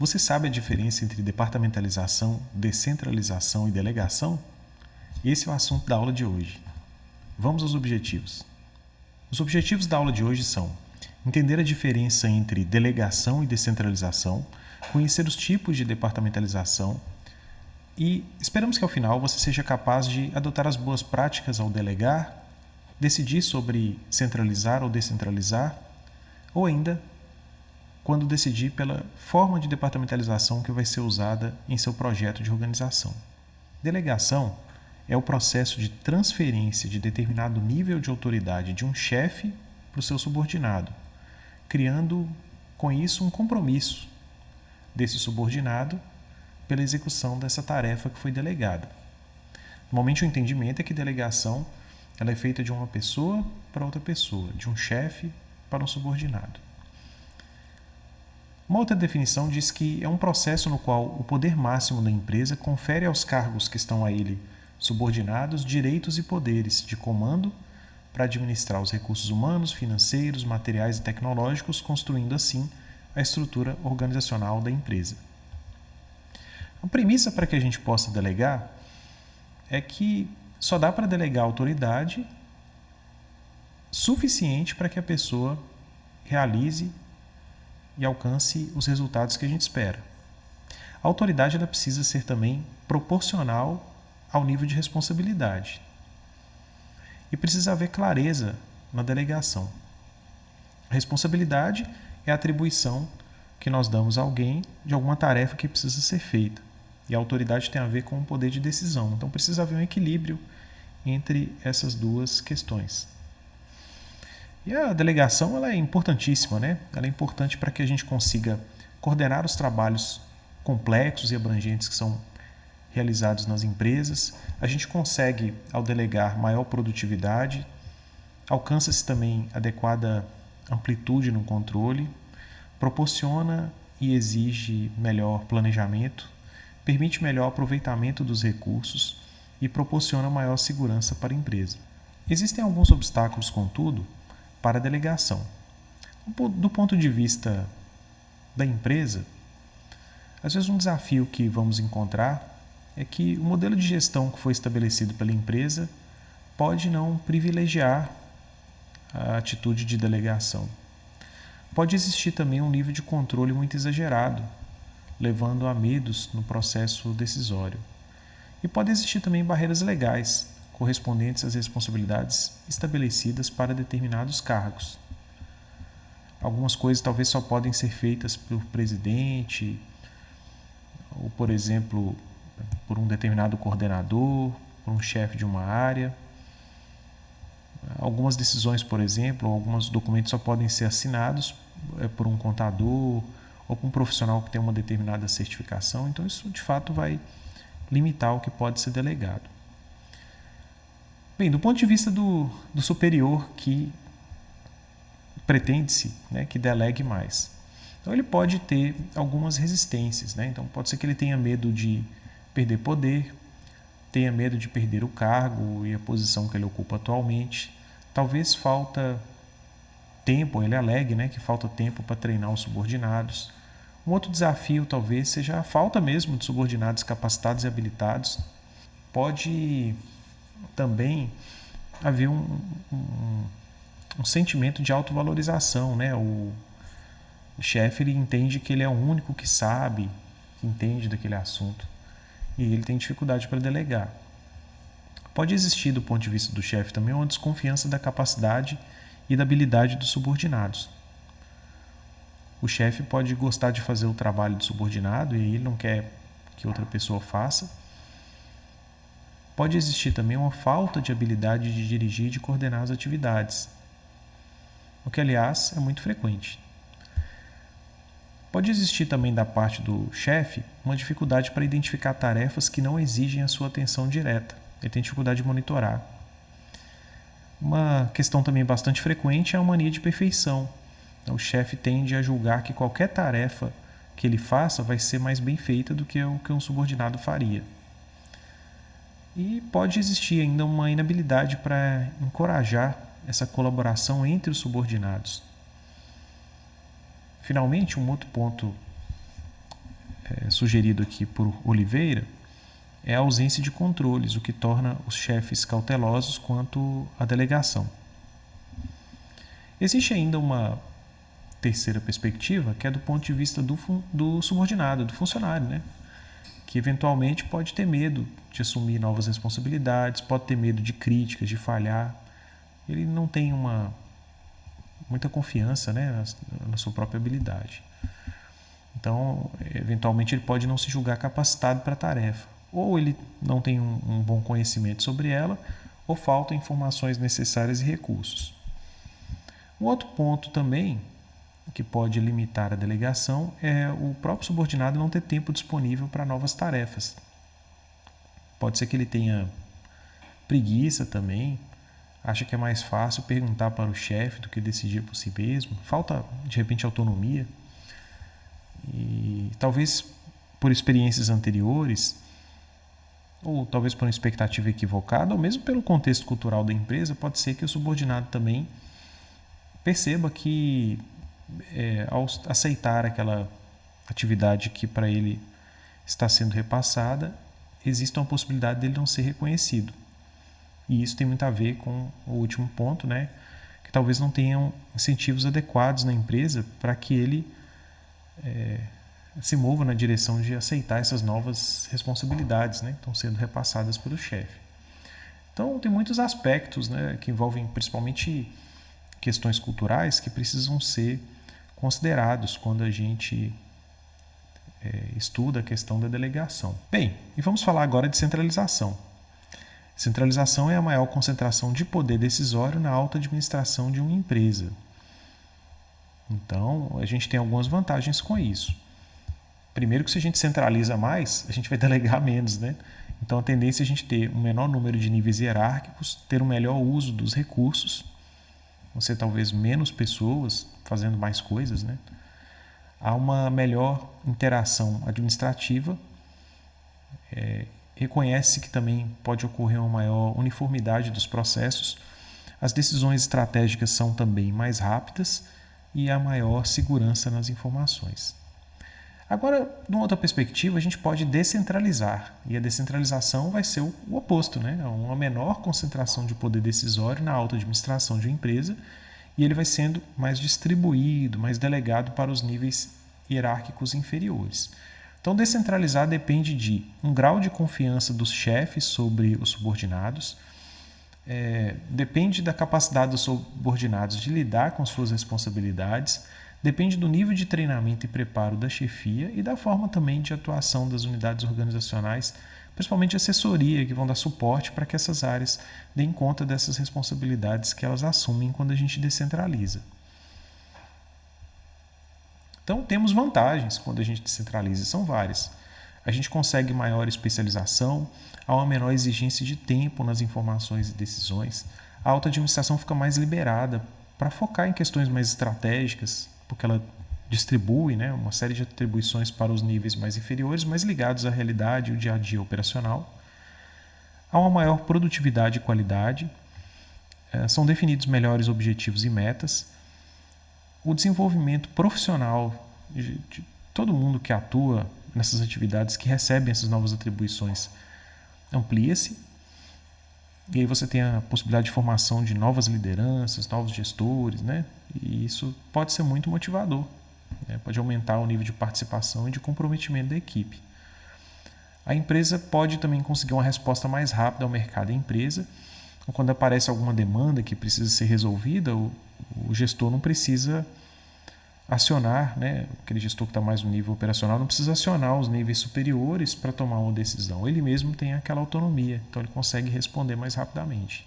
Você sabe a diferença entre departamentalização, descentralização e delegação? Esse é o assunto da aula de hoje. Vamos aos objetivos. Os objetivos da aula de hoje são entender a diferença entre delegação e descentralização, conhecer os tipos de departamentalização e esperamos que ao final você seja capaz de adotar as boas práticas ao delegar, decidir sobre centralizar ou descentralizar, ou ainda quando decidir pela forma de departamentalização que vai ser usada em seu projeto de organização. Delegação é o processo de transferência de determinado nível de autoridade de um chefe para o seu subordinado, criando com isso um compromisso desse subordinado pela execução dessa tarefa que foi delegada. Normalmente o entendimento é que delegação ela é feita de uma pessoa para outra pessoa, de um chefe para um subordinado. Uma outra definição diz que é um processo no qual o poder máximo da empresa confere aos cargos que estão a ele subordinados direitos e poderes de comando para administrar os recursos humanos, financeiros, materiais e tecnológicos, construindo assim a estrutura organizacional da empresa. A premissa para que a gente possa delegar é que só dá para delegar autoridade suficiente para que a pessoa realize e alcance os resultados que a gente espera. A autoridade ela precisa ser também proporcional ao nível de responsabilidade. E precisa haver clareza na delegação. A responsabilidade é a atribuição que nós damos a alguém de alguma tarefa que precisa ser feita. E a autoridade tem a ver com o poder de decisão. Então precisa haver um equilíbrio entre essas duas questões. E a delegação ela é importantíssima, né? Ela é importante para que a gente consiga coordenar os trabalhos complexos e abrangentes que são realizados nas empresas. A gente consegue, ao delegar, maior produtividade, alcança-se também adequada amplitude no controle, proporciona e exige melhor planejamento, permite melhor aproveitamento dos recursos e proporciona maior segurança para a empresa. Existem alguns obstáculos, contudo, para a delegação. Do ponto de vista da empresa, às vezes um desafio que vamos encontrar é que o modelo de gestão que foi estabelecido pela empresa pode não privilegiar a atitude de delegação. Pode existir também um nível de controle muito exagerado, levando a medos no processo decisório. E pode existir também barreiras legais, correspondentes às responsabilidades estabelecidas para determinados cargos. Algumas coisas talvez só podem ser feitas pelo presidente, ou, por exemplo, por um determinado coordenador, por um chefe de uma área. Algumas decisões, por exemplo, alguns documentos só podem ser assinados por um contador ou por um profissional que tem uma determinada certificação. Então, isso de fato vai limitar o que pode ser delegado. Bem, do ponto de vista do superior que pretende-se, né, que delegue mais. Então, ele pode ter algumas resistências. Né? Então, pode ser que ele tenha medo de perder poder, tenha medo de perder o cargo e a posição que ele ocupa atualmente. Talvez falta tempo, ele alegue, né, que falta tempo para treinar os subordinados. Um outro desafio talvez seja a falta mesmo de subordinados capacitados e habilitados. Pode também haver um sentimento de autovalorização, né? O chefe ele entende que ele é o único que sabe, que entende daquele assunto, e ele tem dificuldade para delegar. Pode existir, do ponto de vista do chefe, também uma desconfiança da capacidade e da habilidade dos subordinados. O chefe pode gostar de fazer o trabalho do subordinado e ele não quer que outra pessoa faça. Pode existir também uma falta de habilidade de dirigir e de coordenar as atividades, o que, aliás, é muito frequente. Pode existir também da parte do chefe uma dificuldade para identificar tarefas que não exigem a sua atenção direta. Ele tem dificuldade de monitorar. Uma questão também bastante frequente é a mania de perfeição. O chefe tende a julgar que qualquer tarefa que ele faça vai ser mais bem feita do que o que um subordinado faria. E pode existir ainda uma inabilidade para encorajar essa colaboração entre os subordinados. Finalmente, um outro ponto sugerido aqui por Oliveira é a ausência de controles, o que torna os chefes cautelosos quanto à delegação. Existe ainda uma terceira perspectiva, que é do ponto de vista do subordinado, do funcionário, né? Que eventualmente pode ter medo de assumir novas responsabilidades, pode ter medo de críticas, de falhar. Ele não tem muita confiança, né, na sua própria habilidade. Então, eventualmente, ele pode não se julgar capacitado para a tarefa. Ou ele não tem um bom conhecimento sobre ela, ou faltam informações necessárias e recursos. Um outro ponto também que pode limitar a delegação é o próprio subordinado não ter tempo disponível para novas tarefas. Pode ser que ele tenha preguiça também, acha que é mais fácil perguntar para o chefe do que decidir por si mesmo, falta de repente autonomia. E talvez por experiências anteriores, ou talvez por uma expectativa equivocada, ou mesmo pelo contexto cultural da empresa, pode ser que o subordinado também perceba que ao aceitar aquela atividade que para ele está sendo repassada, existe uma possibilidade dele não ser reconhecido. E isso tem muito a ver com o último ponto, né? Que talvez não tenham incentivos adequados na empresa para que ele se mova na direção de aceitar essas novas responsabilidades, né? Que estão sendo repassadas pelo chefe. Então, tem muitos aspectos, né, que envolvem principalmente questões culturais que precisam ser considerados quando a gente estuda a questão da delegação. Bem, e vamos falar agora de centralização. Centralização é a maior concentração de poder decisório na alta administração de uma empresa. Então, a gente tem algumas vantagens com isso. Primeiro que se a gente centraliza mais, a gente vai delegar menos, né? Então, a tendência é a gente ter um menor número de níveis hierárquicos, ter um melhor uso dos recursos, você talvez menos pessoas fazendo mais coisas, né? Há uma melhor interação administrativa, reconhece que também pode ocorrer uma maior uniformidade dos processos, as decisões estratégicas são também mais rápidas e há maior segurança nas informações. Agora, de uma outra perspectiva, a gente pode descentralizar, e a descentralização vai ser o oposto, né? Uma menor concentração de poder decisório na alta administração de uma empresa, e ele vai sendo mais distribuído, mais delegado para os níveis hierárquicos inferiores. Então, descentralizar depende de um grau de confiança dos chefes sobre os subordinados, depende da capacidade dos subordinados de lidar com suas responsabilidades, depende do nível de treinamento e preparo da chefia e da forma também de atuação das unidades organizacionais, principalmente assessoria, que vão dar suporte para que essas áreas deem conta dessas responsabilidades que elas assumem quando a gente descentraliza. Então, temos vantagens quando a gente descentraliza, são várias. A gente consegue maior especialização, há uma menor exigência de tempo nas informações e decisões, a alta administração fica mais liberada para focar em questões mais estratégicas, porque ela distribui, né, uma série de atribuições para os níveis mais inferiores, mais ligados à realidade e o dia a dia operacional. Há uma maior produtividade e qualidade, são definidos melhores objetivos e metas. O desenvolvimento profissional de todo mundo que atua nessas atividades, que recebem essas novas atribuições, amplia-se. E aí você tem a possibilidade de formação de novas lideranças, novos gestores, né? E isso pode ser muito motivador, né? Pode aumentar o nível de participação e de comprometimento da equipe. A empresa pode também conseguir uma resposta mais rápida ao mercado da empresa. Quando aparece alguma demanda que precisa ser resolvida, o gestor não precisa acionar, né? Aquele gestor que está mais no nível operacional não precisa acionar os níveis superiores para tomar uma decisão. Ele mesmo tem aquela autonomia, então ele consegue responder mais rapidamente.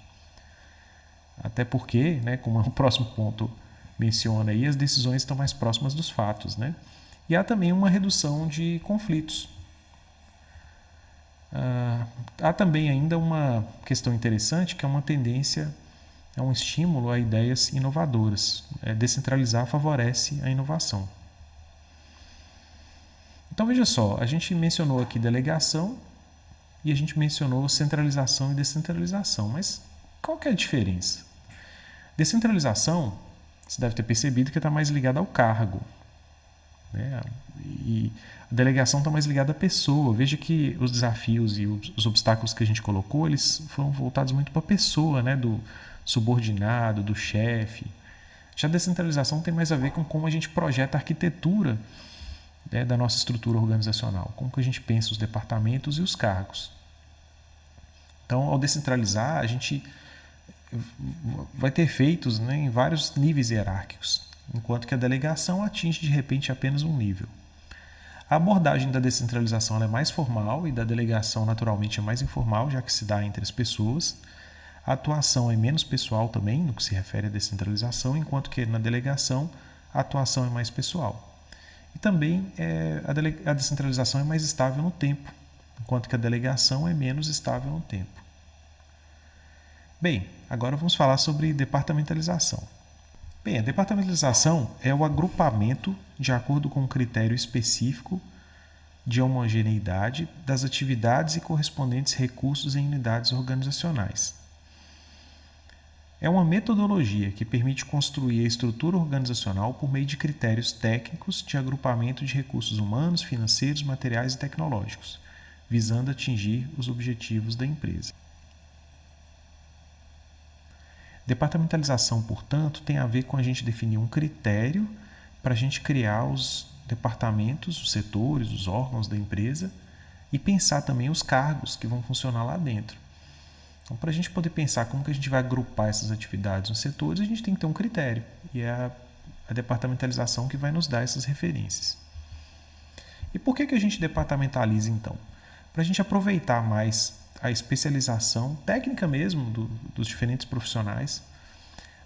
Até porque, né, como o próximo ponto menciona aí, as decisões estão mais próximas dos fatos, né? E há também uma redução de conflitos. Há também ainda uma questão interessante, que é uma tendência, é um estímulo a ideias inovadoras. Descentralizar favorece a inovação. Então veja só, a gente mencionou aqui delegação e a gente mencionou centralização e descentralização, mas qual que é a diferença? Descentralização, você deve ter percebido que está mais ligada ao cargo, né? E a delegação está mais ligada à pessoa. Veja que os desafios e os obstáculos que a gente colocou, eles foram voltados muito para a pessoa, né? Do subordinado, do chefe. Já a descentralização tem mais a ver com como a gente projeta a arquitetura, né, da nossa estrutura organizacional, como que a gente pensa os departamentos e os cargos. Então, ao descentralizar, a gente vai ter efeitos, né, em vários níveis hierárquicos, enquanto que a delegação atinge de repente apenas um nível. A abordagem da descentralização é mais formal e da delegação naturalmente é mais informal, já que se dá entre as pessoas. A atuação é menos pessoal também, no que se refere à descentralização, enquanto que na delegação a atuação é mais pessoal. E também a descentralização é mais estável no tempo, enquanto que a delegação é menos estável no tempo. Bem, agora vamos falar sobre departamentalização. Bem, a departamentalização é o agrupamento, de acordo com um critério específico de homogeneidade, das atividades e correspondentes recursos em unidades organizacionais. É uma metodologia que permite construir a estrutura organizacional por meio de critérios técnicos de agrupamento de recursos humanos, financeiros, materiais e tecnológicos, visando atingir os objetivos da empresa. Departamentalização, portanto, tem a ver com a gente definir um critério para a gente criar os departamentos, os setores, os órgãos da empresa e pensar também os cargos que vão funcionar lá dentro. Então, para a gente poder pensar como que a gente vai agrupar essas atividades nos setores, a gente tem que ter um critério. E é a departamentalização que vai nos dar essas referências. E por que a gente departamentaliza, então? Para a gente aproveitar mais a especialização técnica mesmo dos diferentes profissionais,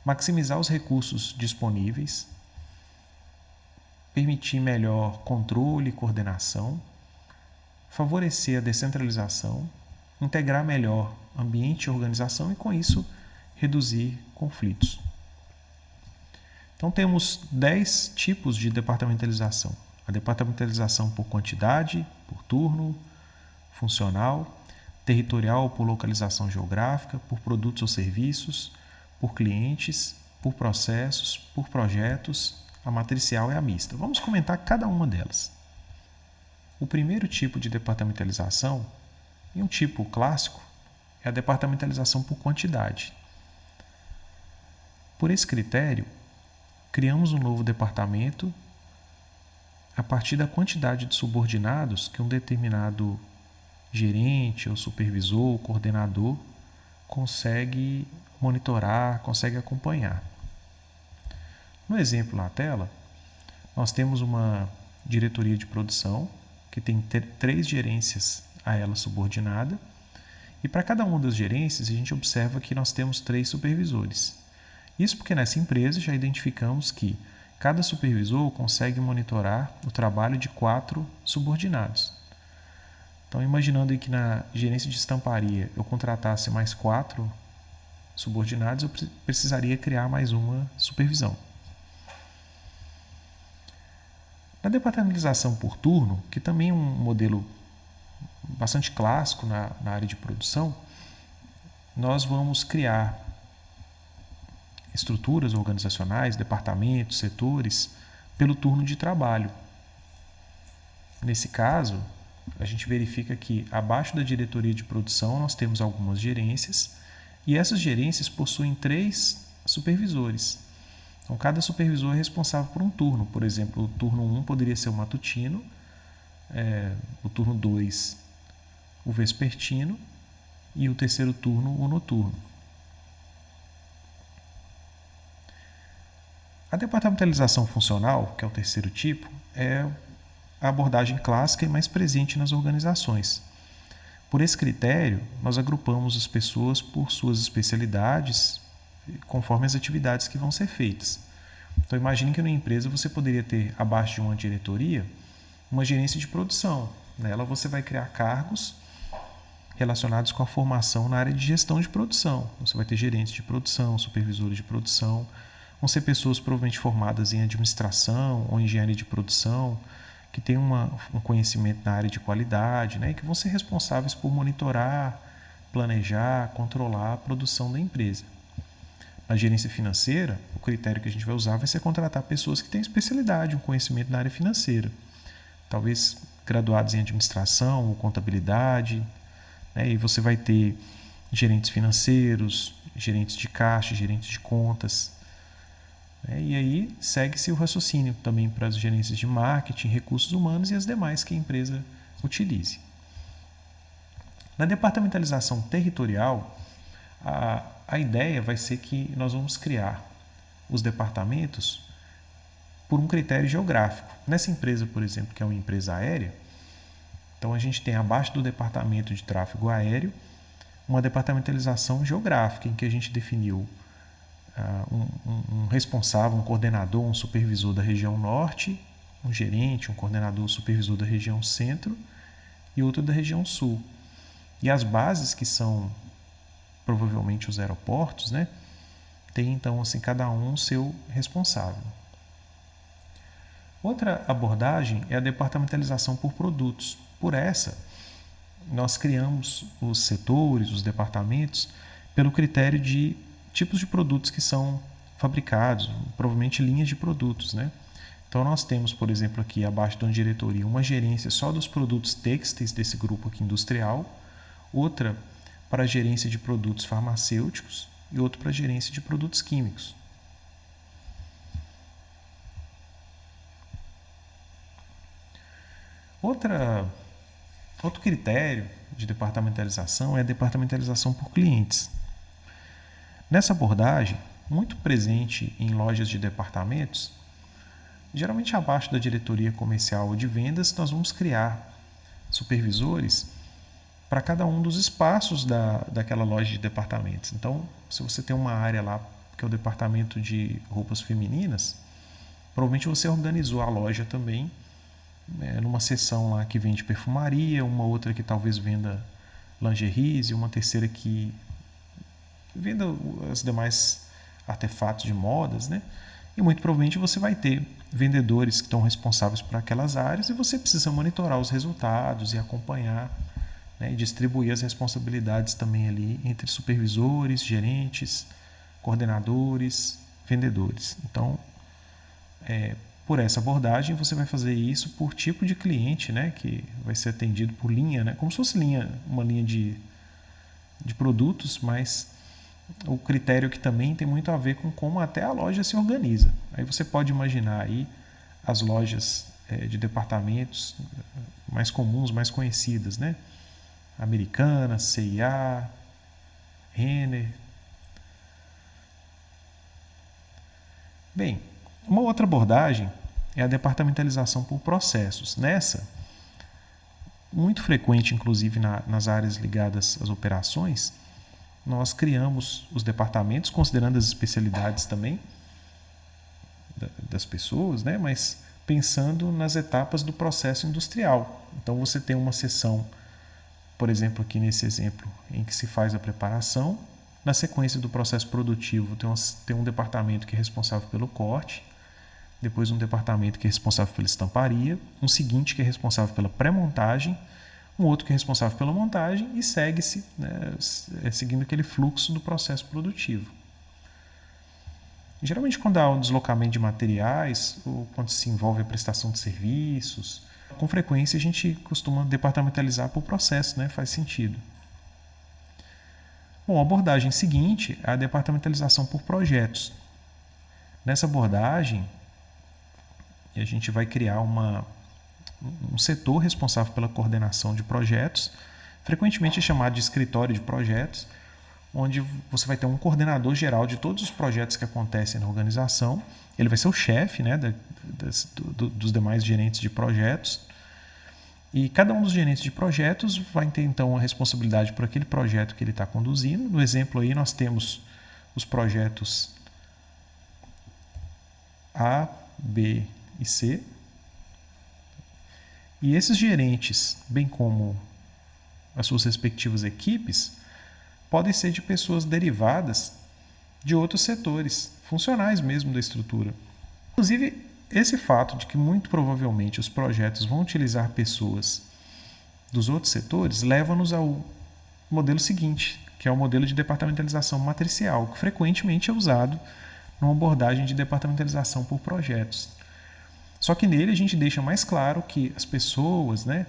maximizar os recursos disponíveis, permitir melhor controle e coordenação, favorecer a descentralização, integrar melhor ambiente e organização e, com isso, reduzir conflitos. Então, temos 10 tipos de departamentalização. A departamentalização por quantidade, por turno, funcional, territorial por localização geográfica, por produtos ou serviços, por clientes, por processos, por projetos, a matricial e a mista. Vamos comentar cada uma delas. O primeiro tipo de departamentalização, e um tipo clássico, é a departamentalização por quantidade. Por esse critério, criamos um novo departamento a partir da quantidade de subordinados que um determinado gerente ou supervisor ou coordenador consegue monitorar, consegue acompanhar. No exemplo na tela, nós temos uma diretoria de produção que tem 3 gerências a ela subordinada, e para cada uma das gerências a gente observa que nós temos 3 supervisores. Isso porque nessa empresa já identificamos que cada supervisor consegue monitorar o trabalho de 4 subordinados. Então, imaginando que na gerência de estamparia eu contratasse mais 4 subordinados, eu precisaria criar mais uma supervisão. Na departamentalização por turno, que também é um modelo bastante clássico na área de produção, nós vamos criar estruturas organizacionais, departamentos, setores, pelo turno de trabalho. Nesse caso, a gente verifica que abaixo da diretoria de produção nós temos algumas gerências e essas gerências possuem 3 supervisores. Então, cada supervisor é responsável por um turno. Por exemplo, o turno 1 poderia ser o matutino, o turno 2 o vespertino e o terceiro turno o noturno. A departamentalização funcional, que é o terceiro tipo, é a abordagem clássica e mais presente nas organizações. Por esse critério, nós agrupamos as pessoas por suas especialidades, conforme as atividades que vão ser feitas. Então, imagine que numa empresa você poderia ter, abaixo de uma diretoria, uma gerência de produção. Nela você vai criar cargos relacionados com a formação na área de gestão de produção. Você vai ter gerentes de produção, supervisores de produção, vão ser pessoas provavelmente formadas em administração ou engenharia de produção, que têm um conhecimento na área de qualidade, né, e que vão ser responsáveis por monitorar, planejar, controlar a produção da empresa. Na gerência financeira, o critério que a gente vai usar vai ser contratar pessoas que têm especialidade, um conhecimento na área financeira. Talvez graduados em administração ou contabilidade, né? E você vai ter gerentes financeiros, gerentes de caixa, gerentes de contas, né? E aí segue-se o raciocínio também para as gerências de marketing, recursos humanos e as demais que a empresa utilize. Na departamentalização territorial, a ideia vai ser que nós vamos criar os departamentos por um critério geográfico. Nessa empresa, por exemplo, que é uma empresa aérea, então a gente tem abaixo do departamento de tráfego aéreo uma departamentalização geográfica, em que a gente definiu um responsável, um coordenador, um supervisor da região norte, um gerente, um coordenador, um supervisor da região centro e outro da região sul. E as bases, que são provavelmente os aeroportos, né, tem então assim cada um seu responsável. Outra abordagem é a departamentalização por produtos. Por essa, nós criamos os setores, os departamentos, pelo critério de tipos de produtos que são fabricados, provavelmente linhas de produtos, né? Então nós temos, por exemplo, aqui abaixo da diretoria, uma gerência só dos produtos têxteis desse grupo aqui industrial, outra para a gerência de produtos farmacêuticos e outra para a gerência de produtos químicos. Outro critério de departamentalização é a departamentalização por clientes. Nessa abordagem, muito presente em lojas de departamentos, geralmente abaixo da diretoria comercial ou de vendas, nós vamos criar supervisores para cada um dos espaços daquela loja de departamentos. Então, se você tem uma área lá, que é o departamento de roupas femininas, provavelmente você organizou a loja também, numa seção lá que vende perfumaria, uma outra que talvez venda lingeries e uma terceira que venda os demais artefatos de modas, né? E muito provavelmente você vai ter vendedores que estão responsáveis por aquelas áreas e você precisa monitorar os resultados e acompanhar, né, e distribuir as responsabilidades também ali entre supervisores, gerentes, coordenadores, vendedores. Então, por essa abordagem, você vai fazer isso por tipo de cliente, né, que vai ser atendido por linha, né, como se fosse uma linha de produtos, mas o critério que também tem muito a ver com como até a loja se organiza. Aí você pode imaginar aí as lojas de departamentos mais comuns, mais conhecidas, né? Americanas, C&A, Renner. Bem, uma outra abordagem é a departamentalização por processos. Nessa, muito frequente, inclusive nas áreas ligadas às operações, nós criamos os departamentos, considerando as especialidades também das pessoas, né? Mas pensando nas etapas do processo industrial. Então você tem uma seção, por exemplo, aqui nesse exemplo, em que se faz a preparação. Na sequência do processo produtivo, tem um departamento que é responsável pelo corte, depois um departamento que é responsável pela estamparia, um seguinte que é responsável pela pré-montagem, um outro que é responsável pela montagem e segue-se, né, seguindo aquele fluxo do processo produtivo. Geralmente, quando há um deslocamento de materiais ou quando se envolve a prestação de serviços, com frequência a gente costuma departamentalizar por processo, né? Faz sentido. Bom, a abordagem seguinte é a departamentalização por projetos. Nessa abordagem, a gente vai criar um setor responsável pela coordenação de projetos, frequentemente é chamado de escritório de projetos, onde você vai ter um coordenador geral de todos os projetos que acontecem na organização. Ele vai ser o chefe, né, dos demais gerentes de projetos. E cada um dos gerentes de projetos vai ter, então, a responsabilidade por aquele projeto que ele está conduzindo. No exemplo aí, nós temos os projetos A, B e C. E esses gerentes, bem como as suas respectivas equipes, podem ser de pessoas derivadas de outros setores, funcionais mesmo da estrutura. Inclusive, esse fato de que muito provavelmente os projetos vão utilizar pessoas dos outros setores leva-nos ao modelo seguinte, que é o modelo de departamentalização matricial, que frequentemente é usado numa abordagem de departamentalização por projetos. Só que nele a gente deixa mais claro que as pessoas, né,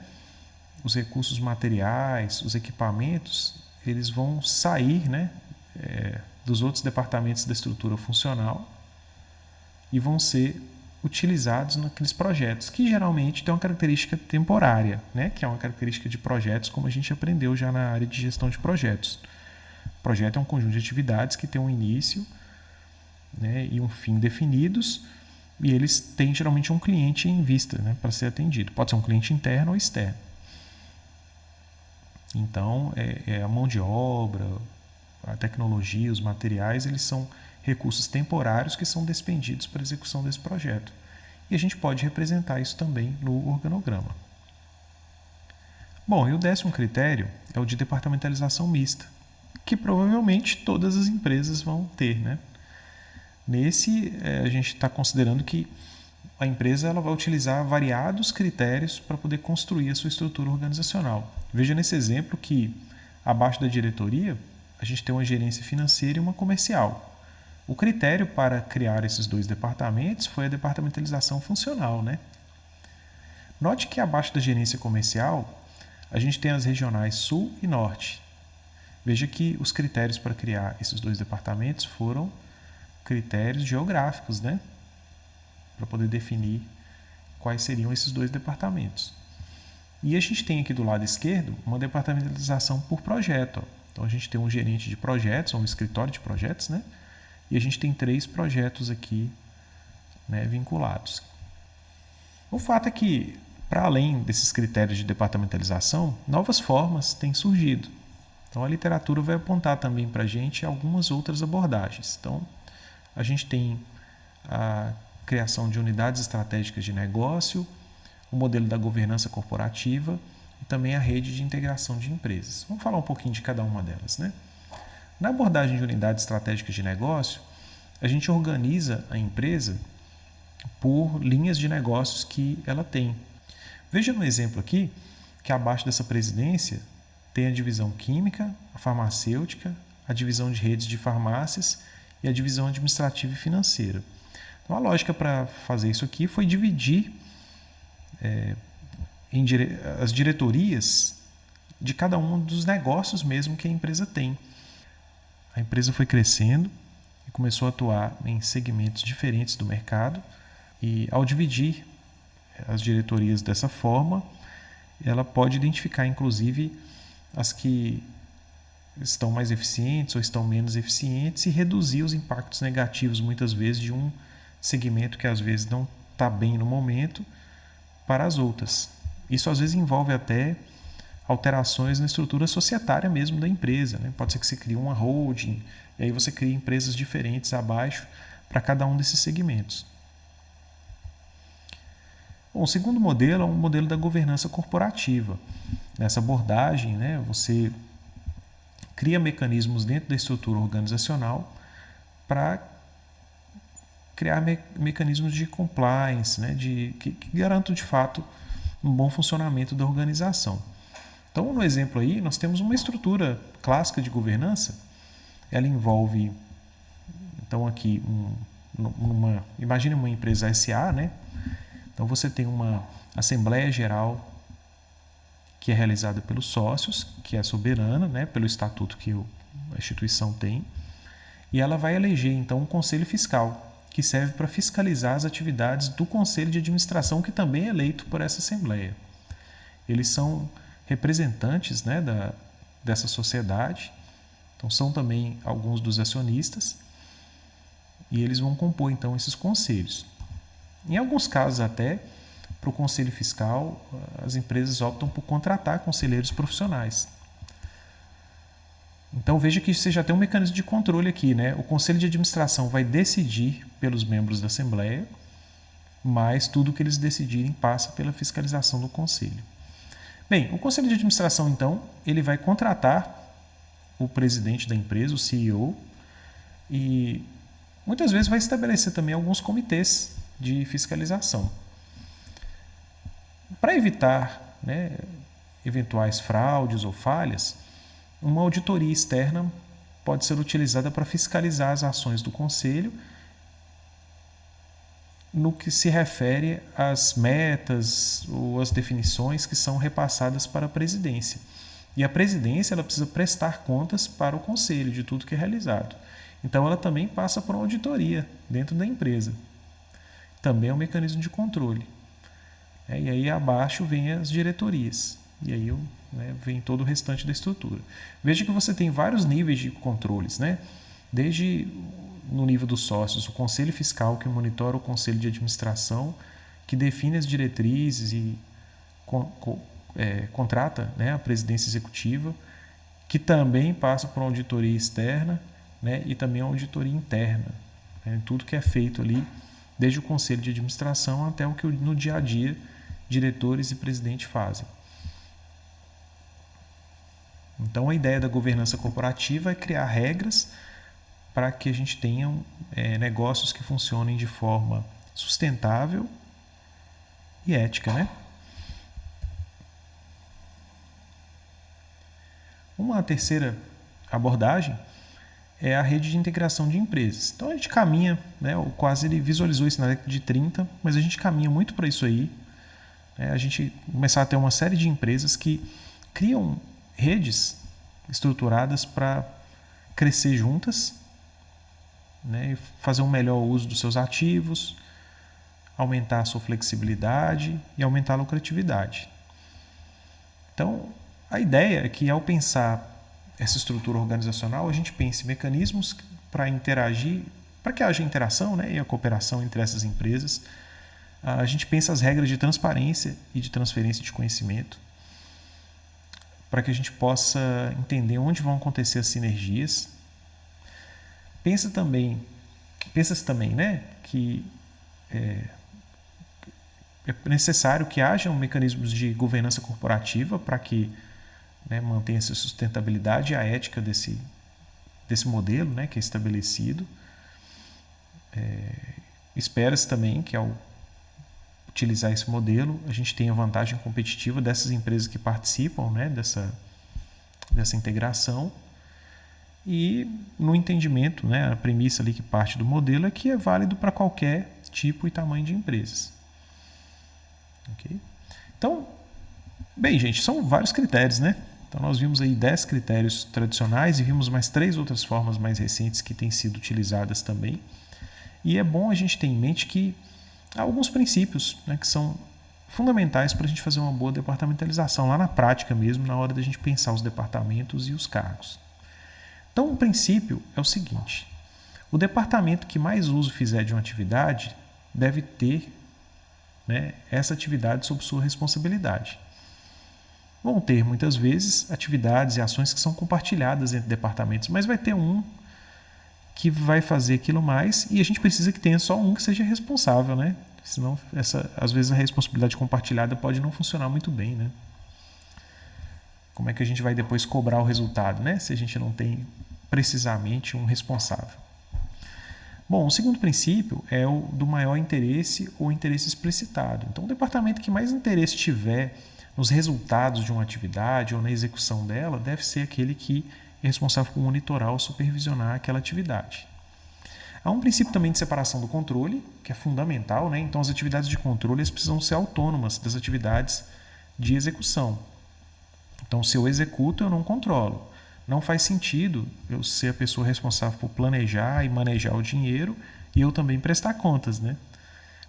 os recursos materiais, os equipamentos, eles vão sair, né, dos outros departamentos da estrutura funcional e vão ser utilizados naqueles projetos, que geralmente tem uma característica temporária, né, que é uma característica de projetos, como a gente aprendeu já na área de gestão de projetos. O projeto é um conjunto de atividades que tem um início, né, e um fim definidos, e eles têm geralmente um cliente em vista, né, para ser atendido. Pode ser um cliente interno ou externo. Então, a mão de obra, a tecnologia, os materiais, eles são recursos temporários que são despendidos para a execução desse projeto. E a gente pode representar isso também no organograma. Bom, e o 10º critério é o de departamentalização mista, que provavelmente todas as empresas vão ter, né? Nesse, a gente está considerando que a empresa ela vai utilizar variados critérios para poder construir a sua estrutura organizacional. Veja nesse exemplo que, abaixo da diretoria, a gente tem uma gerência financeira e uma comercial. O critério para criar esses dois departamentos foi a departamentalização funcional, né? Note que abaixo da gerência comercial, a gente tem as regionais Sul e Norte. Veja que os critérios para criar esses dois departamentos foram critérios geográficos, né? Para poder definir quais seriam esses dois departamentos. E a gente tem aqui do lado esquerdo uma departamentalização por projeto. Então a gente tem um gerente de projetos, um escritório de projetos, né? E a gente tem 3 projetos aqui, né, vinculados. O fato é que, para além desses critérios de departamentalização, novas formas têm surgido. Então a literatura vai apontar também para a gente algumas outras abordagens. Então a gente tem a criação de unidades estratégicas de negócio, o modelo da governança corporativa e também a rede de integração de empresas. Vamos falar um pouquinho de cada uma delas, né? Na abordagem de unidades estratégicas de negócio, a gente organiza a empresa por linhas de negócios que ela tem. Veja no exemplo aqui que abaixo dessa presidência tem a divisão química, a farmacêutica, a divisão de redes de farmácias e a divisão administrativa e financeira. Então, a lógica para fazer isso aqui foi dividir as diretorias de cada um dos negócios mesmo que a empresa tem. A empresa foi crescendo e começou a atuar em segmentos diferentes do mercado e, ao dividir as diretorias dessa forma, ela pode identificar, inclusive, as que estão mais eficientes ou estão menos eficientes e reduzir os impactos negativos, muitas vezes, de um segmento que às vezes não está bem no momento para as outras. Isso às vezes envolve até alterações na estrutura societária mesmo da empresa, né? Pode ser que você crie uma holding e aí você cria empresas diferentes abaixo para cada um desses segmentos. Bom, o segundo modelo é um modelo da governança corporativa. Nessa abordagem, né, você cria mecanismos dentro da estrutura organizacional para criar mecanismos de compliance, né, que garantam de fato um bom funcionamento da organização. Então, no exemplo aí, nós temos uma estrutura clássica de governança. Ela envolve, então aqui, imagine uma empresa SA, né? Então você tem uma Assembleia Geral que é realizada pelos sócios, que é soberana, né, pelo estatuto que a instituição tem, e ela vai eleger então um conselho fiscal, que serve para fiscalizar as atividades do conselho de administração, que também é eleito por essa Assembleia. Eles são representantes, né, dessa sociedade, então são também alguns dos acionistas, e eles vão compor então esses conselhos. Em alguns casos até, para o conselho fiscal, as empresas optam por contratar conselheiros profissionais. Então veja que você já tem um mecanismo de controle aqui, né? O conselho de administração vai decidir pelos membros da Assembleia, mas tudo que eles decidirem passa pela fiscalização do conselho. Bem, o conselho de administração, então, ele vai contratar o presidente da empresa, o CEO, e muitas vezes vai estabelecer também alguns comitês de fiscalização. Para evitar, né, eventuais fraudes ou falhas, uma auditoria externa pode ser utilizada para fiscalizar as ações do conselho no que se refere às metas ou às definições que são repassadas para a presidência. E a presidência ela precisa prestar contas para o conselho de tudo que é realizado. Então ela também passa por uma auditoria dentro da empresa. Também é um mecanismo de controle. E aí abaixo vem as diretorias. E aí vem todo o restante da estrutura. Veja que você tem vários níveis de controles, né? Desde no nível dos sócios, o conselho fiscal que monitora o conselho de administração, que define as diretrizes e contrata, né, a presidência executiva, que também passa por uma auditoria externa, né, e também uma auditoria interna. Né, tudo que é feito ali, desde o conselho de administração até o que no dia a dia diretores e presidente fazem. Então a ideia da governança corporativa é criar regras para que a gente tenha negócios que funcionem de forma sustentável e ética, né? Uma terceira abordagem é a rede de integração de empresas. Então a gente caminha, né, o Quasi ele visualizou isso na década de 30, mas a gente caminha muito para isso aí. A gente começar a ter uma série de empresas que criam redes estruturadas para crescer juntas, né, fazer um melhor uso dos seus ativos, aumentar a sua flexibilidade e aumentar a lucratividade. Então, a ideia é que ao pensar essa estrutura organizacional, a gente pense em mecanismos para interagir, para que haja interação, né, e a cooperação entre essas empresas. A gente pensa as regras de transparência e de transferência de conhecimento, para que a gente possa entender onde vão acontecer as sinergias. Pensa-se também, né, que é necessário que hajam mecanismos de governança corporativa para que, né, mantenha essa sustentabilidade e a ética desse modelo, né, que é estabelecido. Espera-se também que ao utilizar esse modelo a gente tenha vantagem competitiva dessas empresas que participam, né, dessa integração. E no entendimento, né, a premissa ali que parte do modelo é que é válido para qualquer tipo e tamanho de empresas. Okay? Então, bem, gente, são vários critérios, né? Então nós vimos aí 10 critérios tradicionais e vimos mais 3 outras formas mais recentes que têm sido utilizadas também. E é bom a gente ter em mente que há alguns princípios, né, que são fundamentais para a gente fazer uma boa departamentalização, lá na prática mesmo, na hora da gente pensar os departamentos e os cargos. Então, o princípio é o seguinte: o departamento que mais uso fizer de uma atividade deve ter, né, essa atividade sob sua responsabilidade. Vão ter, muitas vezes, atividades e ações que são compartilhadas entre departamentos, mas vai ter um que vai fazer aquilo mais e a gente precisa que tenha só um que seja responsável, né? Senão, às vezes, a responsabilidade compartilhada pode não funcionar muito bem, né? Como é que a gente vai depois cobrar o resultado, né, se a gente não tem precisamente um responsável? Bom, o segundo princípio é o do maior interesse ou interesse explicitado. Então, o departamento que mais interesse tiver nos resultados de uma atividade ou na execução dela deve ser aquele que é responsável por monitorar ou supervisionar aquela atividade. Há um princípio também de separação do controle, que é fundamental, né? Então, as atividades de controle precisam ser autônomas das atividades de execução. Então, se eu executo, eu não controlo. Não faz sentido eu ser a pessoa responsável por planejar e manejar o dinheiro e eu também prestar contas, né?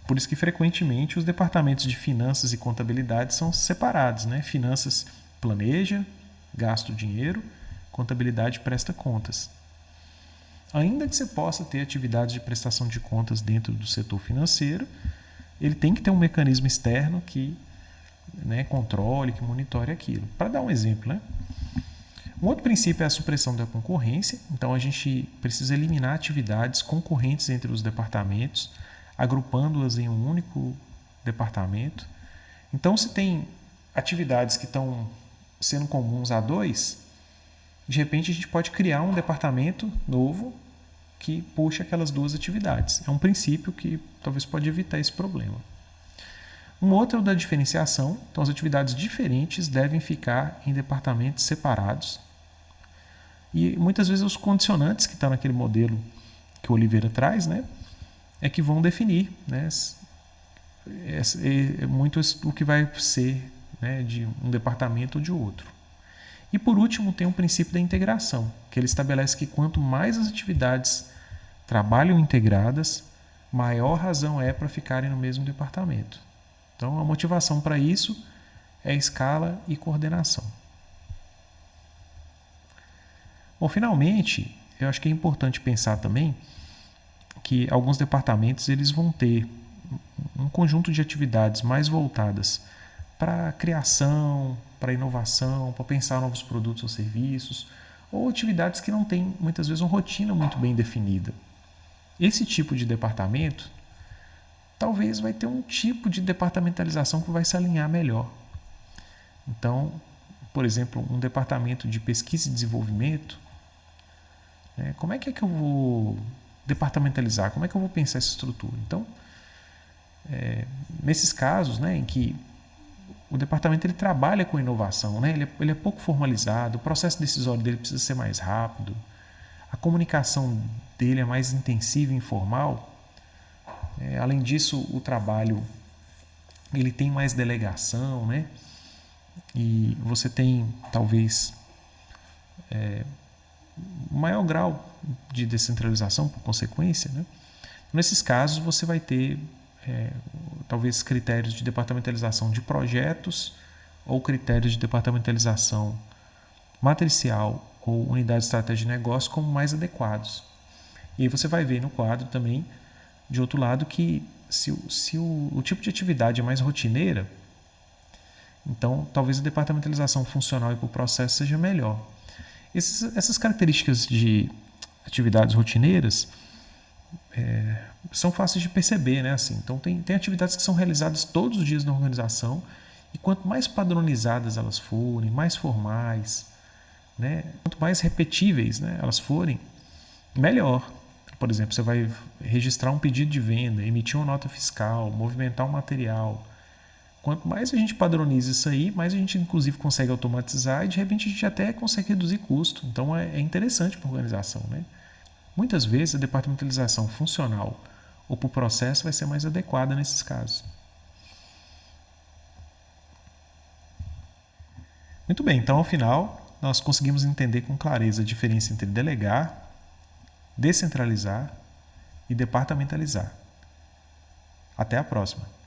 Por isso que, frequentemente, os departamentos de finanças e contabilidade são separados, né? Finanças planeja, gasta o dinheiro, contabilidade presta contas. Ainda que você possa ter atividades de prestação de contas dentro do setor financeiro, ele tem que ter um mecanismo externo que, né, controle, que monitore aquilo. Para dar um exemplo, né? Um outro princípio é a supressão da concorrência. Então, a gente precisa eliminar atividades concorrentes entre os departamentos, agrupando-as em um único departamento. Então, se tem atividades que estão sendo comuns a dois, de repente a gente pode criar um departamento novo que puxa aquelas duas atividades. É um princípio que talvez pode evitar esse problema. Um outro é o da diferenciação. Então, as atividades diferentes devem ficar em departamentos separados. E muitas vezes os condicionantes que estão naquele modelo que o Oliveira traz, né, é que vão definir, né, muito o que vai ser, né, de um departamento ou de outro. E por último, tem o princípio da integração, que ele estabelece que quanto mais as atividades trabalham integradas, maior razão é para ficarem no mesmo departamento. Então, a motivação para isso é escala e coordenação. Bom, finalmente, eu acho que é importante pensar também que alguns departamentos eles vão ter um conjunto de atividades mais voltadas para a criação, para a inovação, para pensar novos produtos ou serviços, ou atividades que não têm, muitas vezes, uma rotina muito bem definida. Esse tipo de departamento talvez vai ter um tipo de departamentalização que vai se alinhar melhor. Então, por exemplo, um departamento de pesquisa e desenvolvimento, né, como é que eu vou departamentalizar? Como é que eu vou pensar essa estrutura? Então, nesses casos, né, em que o departamento ele trabalha com inovação, né, ele é pouco formalizado, o processo decisório dele precisa ser mais rápido, a comunicação dele é mais intensiva e informal. Além disso, o trabalho ele tem mais delegação, né? E você tem talvez maior grau de descentralização por consequência, né? Nesses casos você vai ter talvez critérios de departamentalização de projetos ou critérios de departamentalização matricial ou unidade de estratégia de negócio como mais adequados. E aí você vai ver no quadro também, de outro lado, que se o tipo de atividade é mais rotineira, então talvez a departamentalização funcional e por processo seja melhor. Essas características de atividades rotineiras são fáceis de perceber, né? Assim, então tem atividades que são realizadas todos os dias na organização e quanto mais padronizadas elas forem, mais formais, né? Quanto mais repetíveis, né, elas forem, melhor. Por exemplo, você vai registrar um pedido de venda, emitir uma nota fiscal, movimentar um material. Quanto mais a gente padroniza isso aí, mais a gente inclusive consegue automatizar e de repente a gente até consegue reduzir custo. Então é interessante para a organização, né? Muitas vezes a departamentalização funcional ou por processo vai ser mais adequada nesses casos. Muito bem, então ao final nós conseguimos entender com clareza a diferença entre delegar, descentralizar e departamentalizar. Até a próxima!